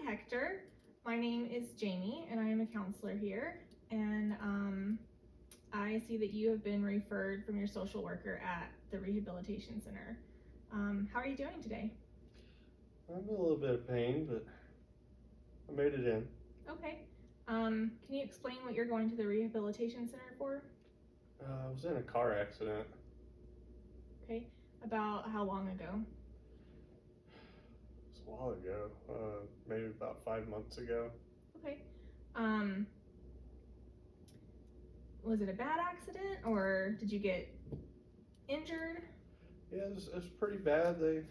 Hector. My name is Jamie, and I am a counselor here. And I see that you have been referred from your social worker at the rehabilitation center. How are you doing today? I'm in a little bit of pain, but I made it in. Okay. Can you explain what you're going to the rehabilitation center for? I was in a car accident. Okay. About how long ago? It was a while ago, maybe about 5 months ago. Okay. Um, was it a bad accident or did you get injured? Yeah, it was pretty bad. They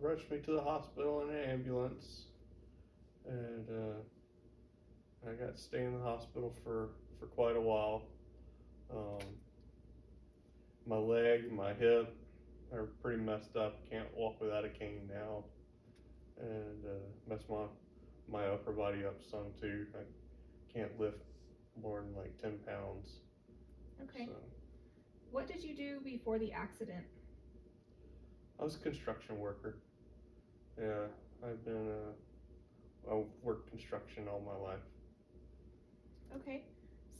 rushed me to the hospital in an ambulance, and I got to stay in the hospital for quite a while. Um, my leg, my hip are pretty messed up. Can't walk without a cane now, and messed my upper body up some too. I can't lift more than like 10 pounds. Okay. So What did you do before the accident? I was a construction worker. Yeah, I've been I worked construction all my life. Okay.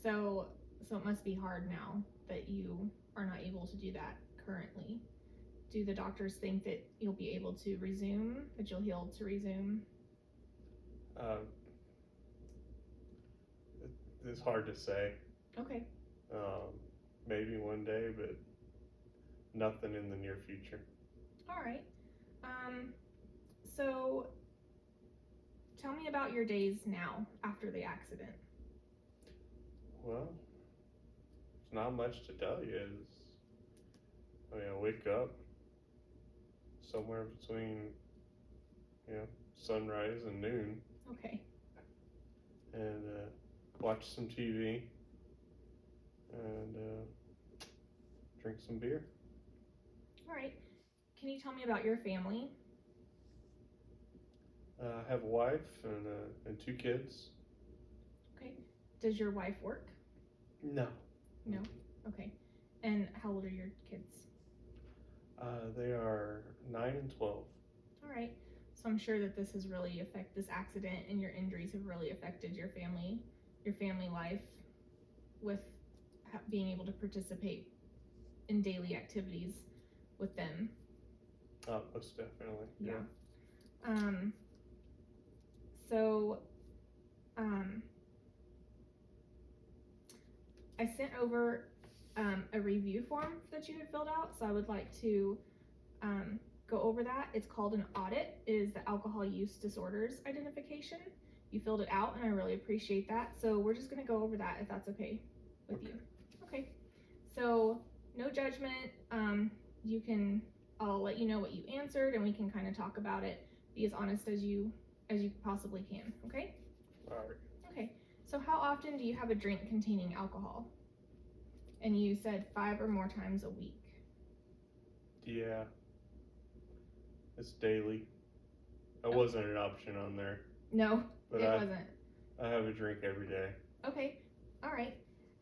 So it must be hard now that you are not able to do that currently. Do the doctors think that you'll be able to resume, that you'll heal to resume? Uh, it's hard to say. Okay. Um, Maybe one day, but nothing in the near future. All right. So tell me about your days now after the accident. Well, it's not much to tell you. I wake up somewhere between, sunrise and noon, Okay. and watch some TV and drink some beer. All right. Can you tell me about your family? I have a wife and 2 kids. Okay. Does your wife work? No. No. Okay. And how old are your kids? They are 9 and 12. All right. So I'm sure that this accident and your injuries have really affected your family life with being able to participate in daily activities with them. Most definitely. Yeah. So I sent over a review form that you had filled out, so I would like to go over that. It's called an audit. It is the Alcohol Use Disorders Identification. You filled it out, and I really appreciate that. So we're just going to go over that if that's okay with you. Okay. So no judgment. I'll let you know what you answered, and we can kind of talk about it. Be as honest as you possibly can. Okay. All right. Okay. So how often do you have a drink containing alcohol? And you said 5 or more times a week. Yeah. It's daily. That wasn't an option on there. No, but it wasn't. I have a drink every day. Okay. All right.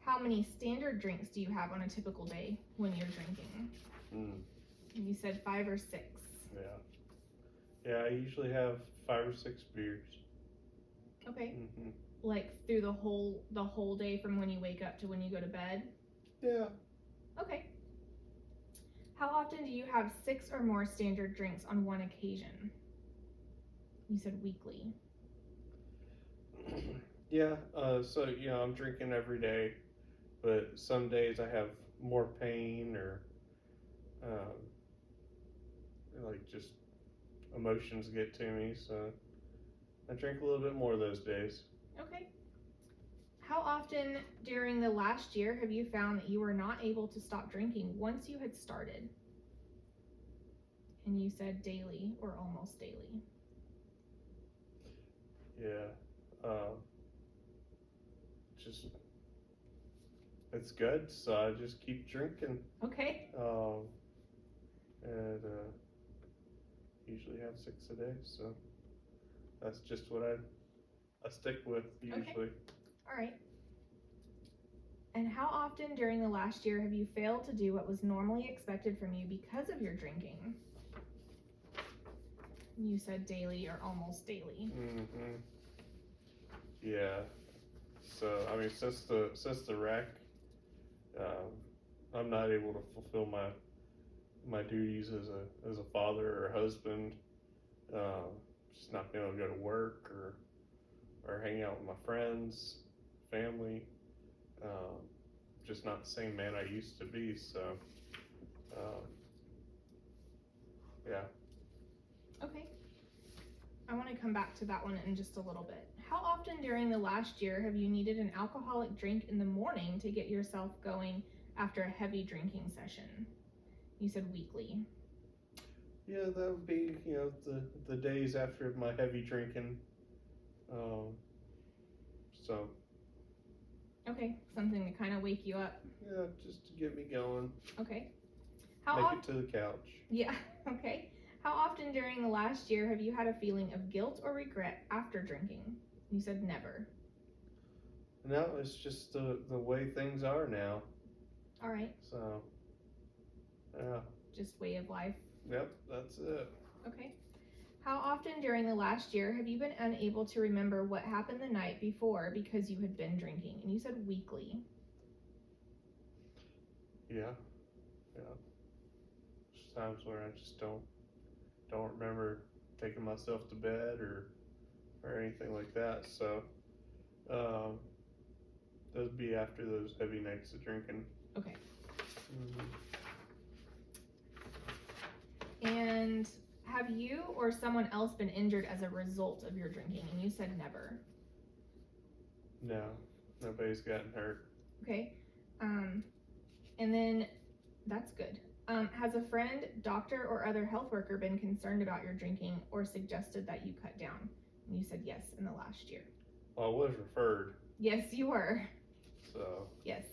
How many standard drinks do you have on a typical day when you're drinking? And you said 5 or 6. Yeah. Yeah, I usually have 5 or 6 beers. Okay. Like through the whole day from when you wake up to when you go to bed? Yeah. Okay. How often do you have 6 or more standard drinks on one occasion? You said weekly. Yeah, so I'm drinking every day, but some days I have more pain or like just emotions get to me, so I drink a little bit more those days. Okay. How often during the last year have you found that you were not able to stop drinking once you had started? And you said daily or almost daily. Yeah. Just it's good, so I just keep drinking. Okay. And usually have 6 a day, so that's just what I stick with usually. Okay. All right. And how often during the last year have you failed to do what was normally expected from you because of your drinking? You said daily or almost daily. Yeah. So I mean, since the wreck, um, I'm not able to fulfill my duties as a father or husband. Um, just not being able to go to work or hang out with my friends, family. Um, just not the same man I used to be. So, um, yeah. Okay. I want to come back to that one in just a little bit. How often during the last year have you needed an alcoholic drink in the morning to get yourself going after a heavy drinking session? You said weekly. Yeah, that would be the days after my heavy drinking. Um, so Okay, something to kind of wake you up. yeah, just to get me going, Okay. How make often? it to the couch. Yeah, okay. How often during the last year have you had a feeling of guilt or regret after drinking? You said never. No, it's just the way things are now. All right. So yeah, Just way of life. yep, that's it. Okay. How often during the last year have you been unable to remember what happened the night before because you had been drinking? And you said weekly. Yeah, yeah. There's times where I just don't remember taking myself to bed or anything like that. So um, those be after those heavy nights of drinking. Okay. Hmm. And have you or someone else been injured as a result of your drinking? And you said never. No, nobody's gotten hurt. Okay. And then that's good. Has a friend, doctor, or other health worker been concerned about your drinking or suggested that you cut down? And you said yes in the last year. Well, I was referred. Yes, you were. So Yes.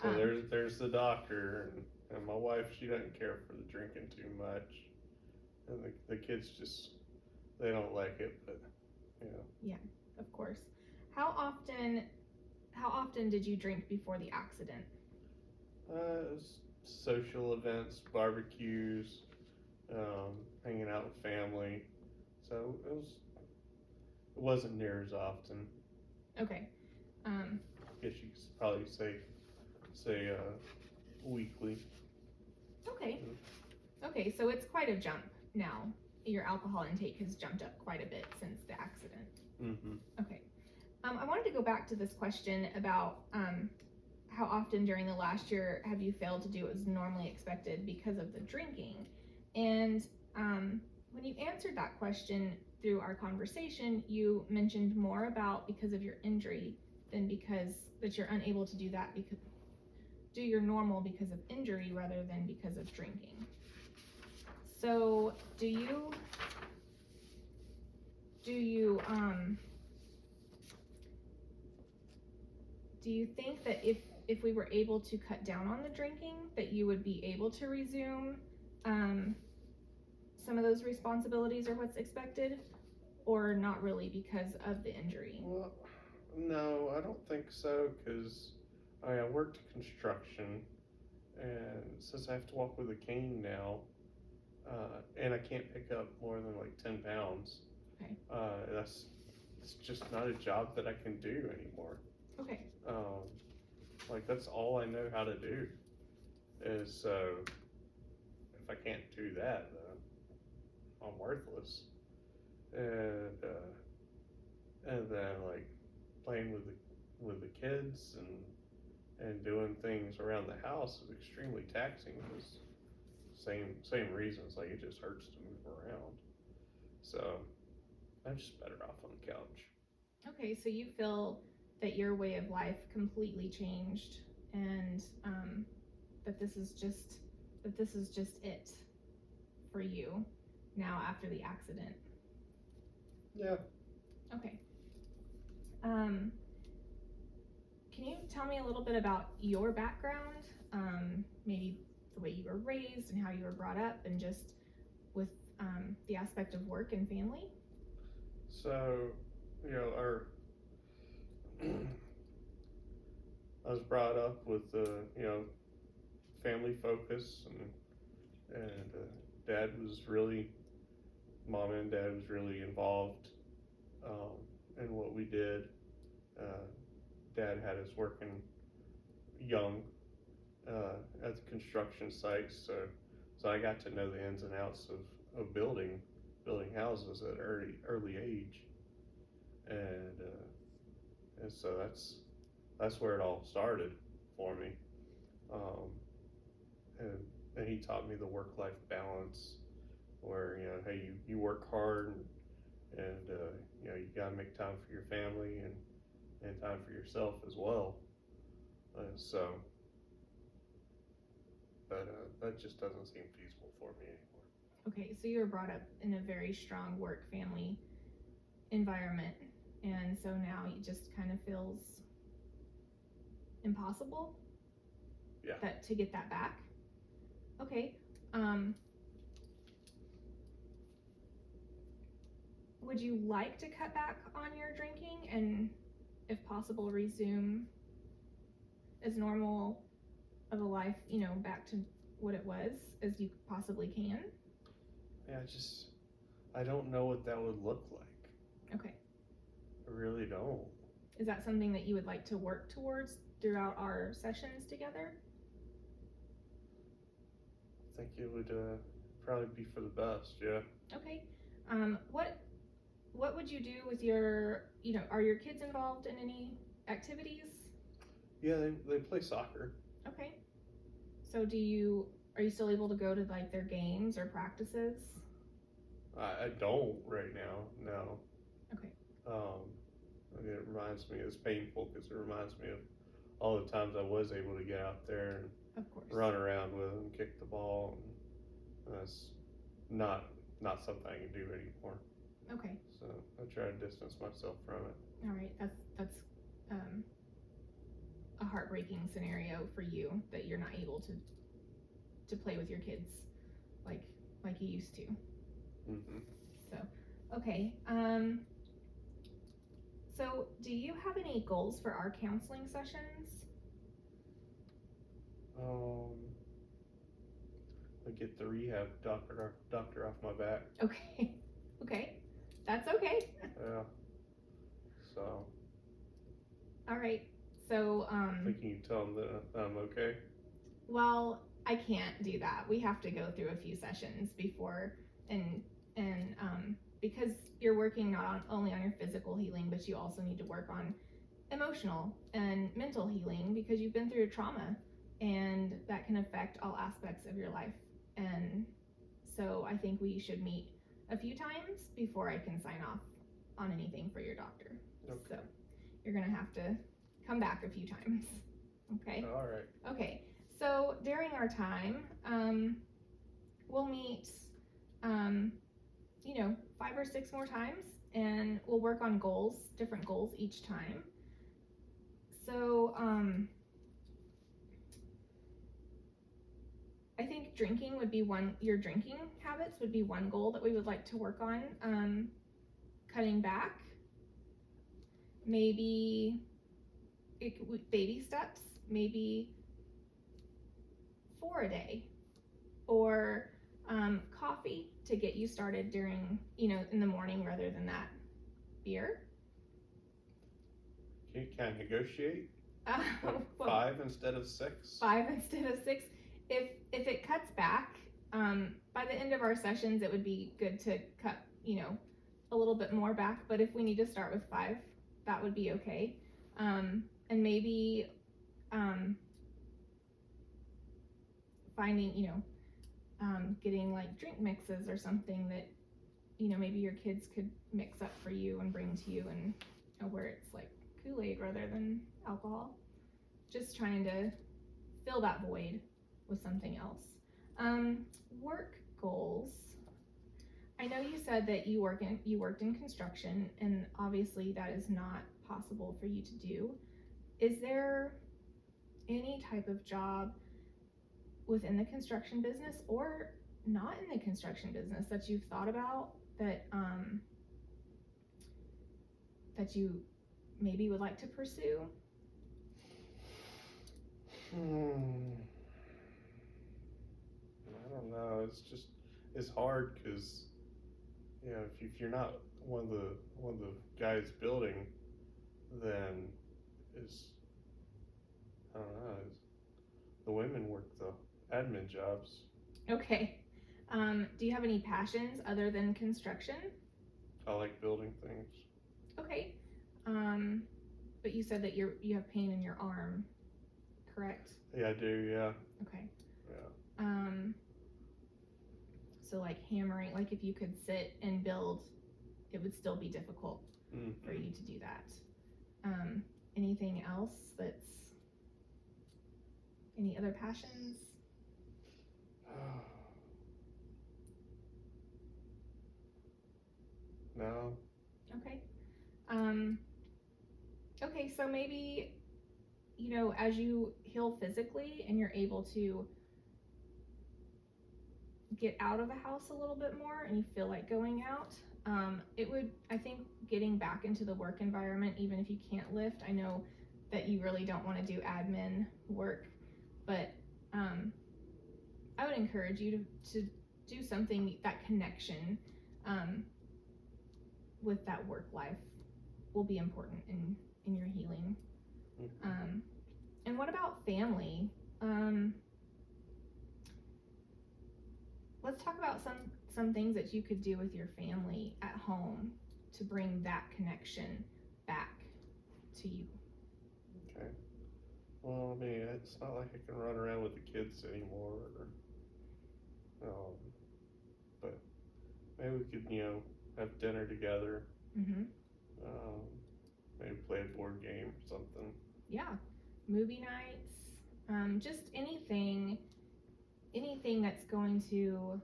so there's the doctor and my wife. She doesn't care for the drinking too much, and the kids just they don't like it, but you know. Yeah, of course. How often did you drink before the accident? It was social events, barbecues, hanging out with family. So it wasn't near as often. Okay. I guess you could probably say weekly. Okay. Okay, so it's quite a jump now. Your alcohol intake has jumped up quite a bit since the accident. Mm-hmm. Okay. I wanted to go back to this question about how often during the last year have you failed to do what was normally expected because of the drinking? And when you answered that question through our conversation, you mentioned more about because of your injury than because that you're unable to do that because do your normal because of injury rather than because of drinking. So do you think that if we were able to cut down on the drinking that you would be able to resume some of those responsibilities or what's expected, or not really because of the injury? Well, no, I don't think so, because I worked construction, and since I have to walk with a cane now, and I can't pick up more than like 10 pounds, Okay. it's just not a job that I can do anymore. Okay. Like that's all I know how to do. Is so if I can't do that, then I'm worthless. And then like playing with the kids and doing things around the house is extremely taxing because same reasons, like it just hurts to move around. So I'm just better off on the couch. Okay, so you feel that your way of life completely changed, and that this is just it for you now after the accident. Yeah. Okay. Can you tell me a little bit about your background? Maybe the way you were raised and how you were brought up, and just with the aspect of work and family? So, I was brought up with family focus and dad was really mom and dad was really involved in what we did. Dad had us working young at the construction sites, so I got to know the ins and outs of building houses at early age, and so that's where it all started for me. Um, and and he taught me the work-life balance, where hey, you work hard, and you got to make time for your family and time for yourself as well. So, but that just doesn't seem feasible for me anymore. Okay, so you were brought up in a very strong work family environment, and so now it just kind of feels impossible. Yeah. That to get that back. Okay. Would you like to cut back on your drinking and, if possible, resume as normal of a life, back to what it was as you possibly can? Yeah, I don't know what that would look like. Okay. I really don't. Is that something that you would like to work towards throughout our sessions together? I think it would probably be for the best. Yeah. Okay. What would you do with your, are your kids involved in any activities? Yeah, they play soccer. Okay. So are you still able to go to like their games or practices? I don't right now. No. Okay. It reminds me. It's painful because it reminds me of all the times I was able to get out there and Of course. run around with them, kick the ball, and that's not something I can do anymore. Okay. So I try to distance myself from it. All right. That's a heartbreaking scenario for you that you're not able to play with your kids like you used to. Mm-hmm. So, okay. So do you have any goals for our counseling sessions? I get the rehab doctor off my back. Okay. Okay. That's okay. Yeah. So. All right. So, Can you tell them that I'm okay? Well, I can't do that. We have to go through a few sessions before, and because you're working not only on your physical healing, but you also need to work on emotional and mental healing because you've been through a trauma, and that can affect all aspects of your life. And so I think we should meet a few times before I can sign off on anything for your doctor. Okay. So you're gonna have to come back a few times. Okay? All right. Okay. So during our time, we'll meet, 5 or 6 more times, and we'll work on different goals each time. So, I think your drinking habits would be one goal that we would like to work on, cutting back. Maybe baby steps, maybe 4 a day, or coffee to get you started during, in the morning rather than that beer. Can I negotiate? Well, 5 instead of 6? 5 instead of 6. If it cuts back, by the end of our sessions, it would be good to cut, a little bit more back. But if we need to start with 5, that would be okay. And maybe finding, getting like drink mixes or something that, maybe your kids could mix up for you and bring to you, and where it's like Kool-Aid rather than alcohol. Just trying to fill that void with something else. Work goals. I know you said that you worked in construction, and obviously that is not possible for you to do. Is there any type of job within the construction business or not in the construction business that you've thought about that that you maybe would like to pursue? I don't know. It's hard because if you're not one of the guys building then is, I don't know, is the women work the admin jobs. Okay. Do you have any passions other than construction? I like building things. Okay. But you said that you have pain in your arm, correct? Yeah, I do, yeah. Okay. Yeah. So like hammering, like if you could sit and build, it would still be difficult for you to do that. Anything else any other passions? No. Okay. Okay, so maybe, as you heal physically and you're able to get out of the house a little bit more and you feel like going out, I think getting back into the work environment, even if you can't lift, I know that you really don't want to do admin work, but I would encourage you to do something, that connection with that work life will be important in your healing. And what about family? Let's talk about some things that you could do with your family at home to bring that connection back to you. Okay. Well, I mean, it's not like I can run around with the kids anymore, but maybe we could, have dinner together. Maybe play a board game or something. Yeah, movie nights, just anything that's going to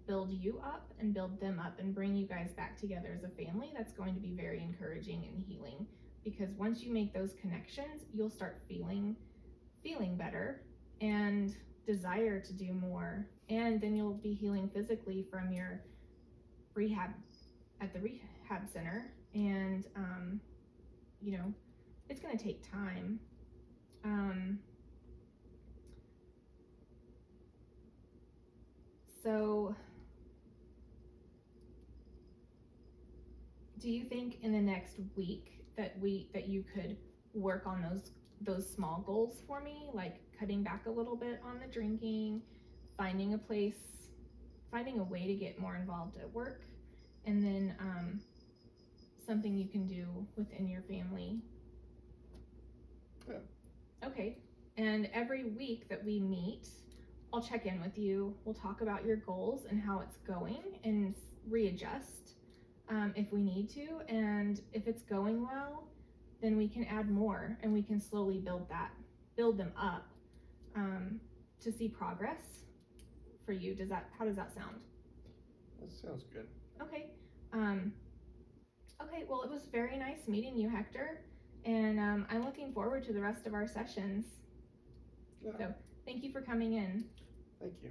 build you up and build them up and bring you guys back together as a family. That's going to be very encouraging and healing, because once you make those connections, you'll start feeling better and desire to do more, and then you'll be healing physically from your rehab at the rehab center, and it's going to take time. So do you think in the next week that you could work on those small goals for me, like cutting back a little bit on the drinking, finding a way to get more involved at work, and then something you can do within your family? Yeah. Okay. And every week that we meet, I'll check in with you. We'll talk about your goals and how it's going and readjust if we need to. And if it's going well, then we can add more and we can slowly build them up to see progress for you. How does that sound? That sounds good. Okay. Okay, well, it was very nice meeting you, Hector. And I'm looking forward to the rest of our sessions. Yeah. So thank you for coming in. Thank you.